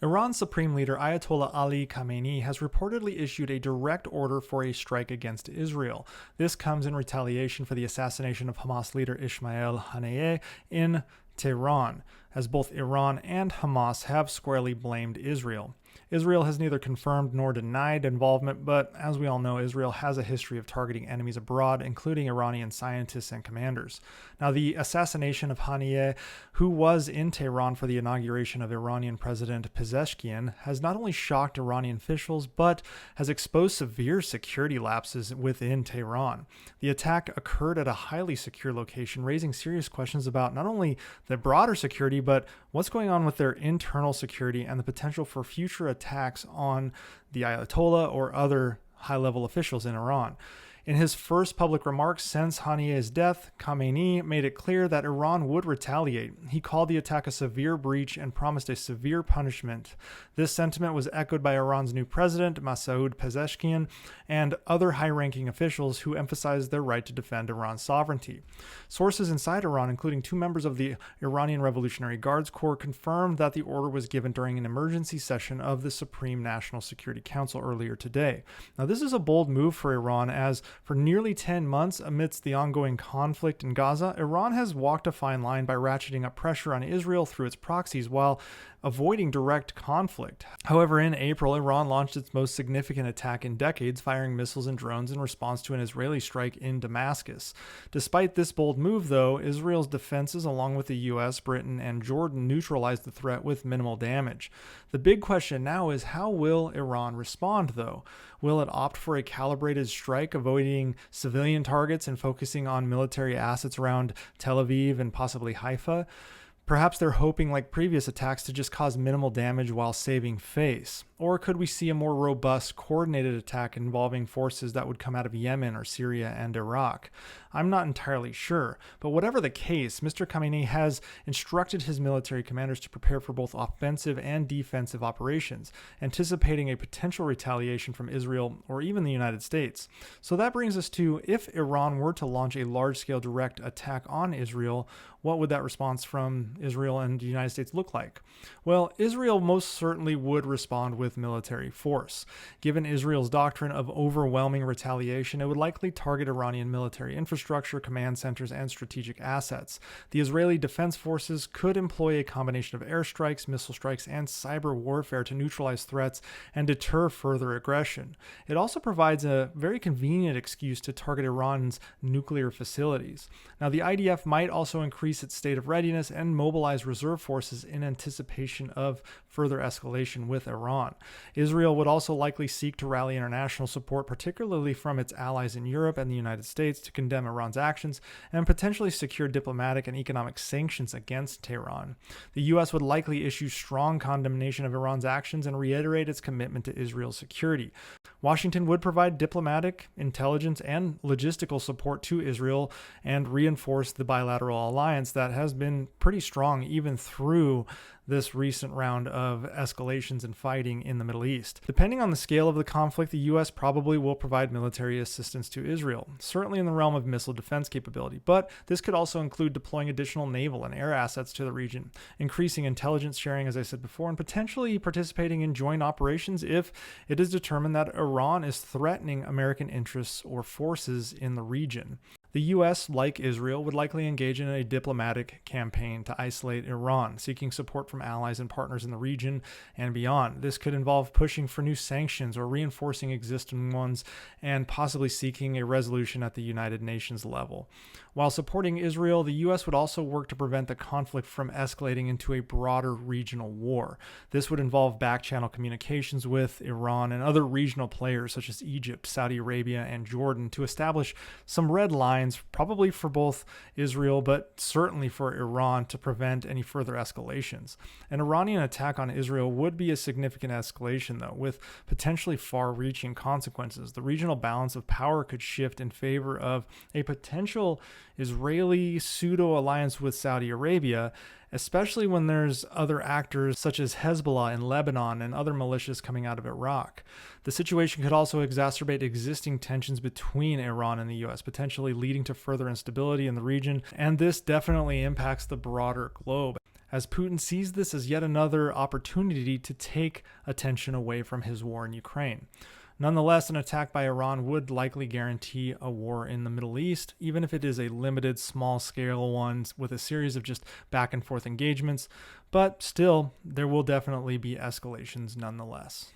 Iran's supreme leader Ayatollah Ali Khamenei has reportedly issued a direct order for a strike against Israel. This comes in retaliation for the assassination of Hamas leader Ismail Haniyeh in Tehran, as both Iran and Hamas have squarely blamed Israel. Israel has neither confirmed nor denied involvement, but as we all know, Israel has a history of targeting enemies abroad, including Iranian scientists and commanders. Now, the assassination of Haniyeh, who was in Tehran for the inauguration of Iranian President Pezeshkian, has not only shocked Iranian officials, but has exposed severe security lapses within Tehran. The attack occurred at a highly secure location, raising serious questions about not only the broader security, but what's going on with their internal security and the potential for future attacks on the Ayatollah or other high-level officials in Iran. In his first public remarks since Haniyeh's death, Khamenei made it clear that Iran would retaliate. He called the attack a severe breach and promised a severe punishment. This sentiment was echoed by Iran's new president, Masoud Pezeshkian, and other high-ranking officials who emphasized their right to defend Iran's sovereignty. Sources inside Iran, including two members of the Iranian Revolutionary Guards Corps, confirmed that the order was given during an emergency session of the Supreme National Security Council earlier today. Now, this is a bold move for Iran, as for nearly 10 months amidst the ongoing conflict in Gaza, Iran has walked a fine line by ratcheting up pressure on Israel through its proxies while avoiding direct conflict. However, in April, Iran launched its most significant attack in decades, firing missiles and drones in response to an Israeli strike in Damascus. Despite this bold move, though, Israel's defenses, along with the US, Britain, and Jordan, neutralized the threat with minimal damage. The big question now is, how will Iran respond, though? Will it opt for a calibrated strike, avoiding civilian targets and focusing on military assets around Tel Aviv and possibly Haifa? Perhaps they're hoping, like previous attacks, to just cause minimal damage while saving face. Or could we see a more robust, coordinated attack involving forces that would come out of Yemen or Syria and Iraq? I'm not entirely sure, but whatever the case, Mr. Khamenei has instructed his military commanders to prepare for both offensive and defensive operations, anticipating a potential retaliation from Israel or even the United States. So that brings us to, if Iran were to launch a large-scale direct attack on Israel, what would that response from Israel and the United States look like? Well, Israel most certainly would respond with military force. Given Israel's doctrine of overwhelming retaliation, it would likely target Iranian military infrastructure, command centers, and strategic assets. The Israeli Defense Forces could employ a combination of airstrikes, missile strikes, and cyber warfare to neutralize threats and deter further aggression. It also provides a very convenient excuse to target Iran's nuclear facilities. Now, the IDF might also increase its state of readiness and mobilize reserve forces in anticipation of further escalation with Iran. Israel would also likely seek to rally international support, particularly from its allies in Europe and the United States, to condemn Iran's actions and potentially secure diplomatic and economic sanctions against Tehran. The U.S. would likely issue strong condemnation of Iran's actions and reiterate its commitment to Israel's security. Washington would provide diplomatic, intelligence, and logistical support to Israel and reinforce the bilateral alliance that has been pretty strong even through this recent round of escalations and fighting in the Middle East. Depending on the scale of the conflict, the U.S. probably will provide military assistance to Israel, certainly in the realm of missile defense capability, but this could also include deploying additional naval and air assets to the region, increasing intelligence sharing, as I said before, and potentially participating in joint operations if it is determined that Iran is threatening American interests or forces in the region. The U.S., like Israel, would likely engage in a diplomatic campaign to isolate Iran, seeking support from allies and partners in the region and beyond. This could involve pushing for new sanctions or reinforcing existing ones, and possibly seeking a resolution at the United Nations level. While supporting Israel, the U.S. would also work to prevent the conflict from escalating into a broader regional war. This would involve back-channel communications with Iran and other regional players such as Egypt, Saudi Arabia, and Jordan to establish some red lines, probably for both Israel, but certainly for Iran, to prevent any further escalations. An Iranian attack on Israel would be a significant escalation, though, with potentially far-reaching consequences. The regional balance of power could shift in favor of a potential Israeli pseudo-alliance with Saudi Arabia, especially when there's other actors such as Hezbollah in Lebanon and other militias coming out of Iraq. The situation could also exacerbate existing tensions between Iran and the U.S., potentially leading to further instability in the region, and this definitely impacts the broader globe. as Putin sees this as yet another opportunity to take attention away from his war in Ukraine. Nonetheless, an attack by Iran would likely guarantee a war in the Middle East, even if it is a limited, small-scale one with a series of just back-and-forth engagements. But still, there will definitely be escalations nonetheless.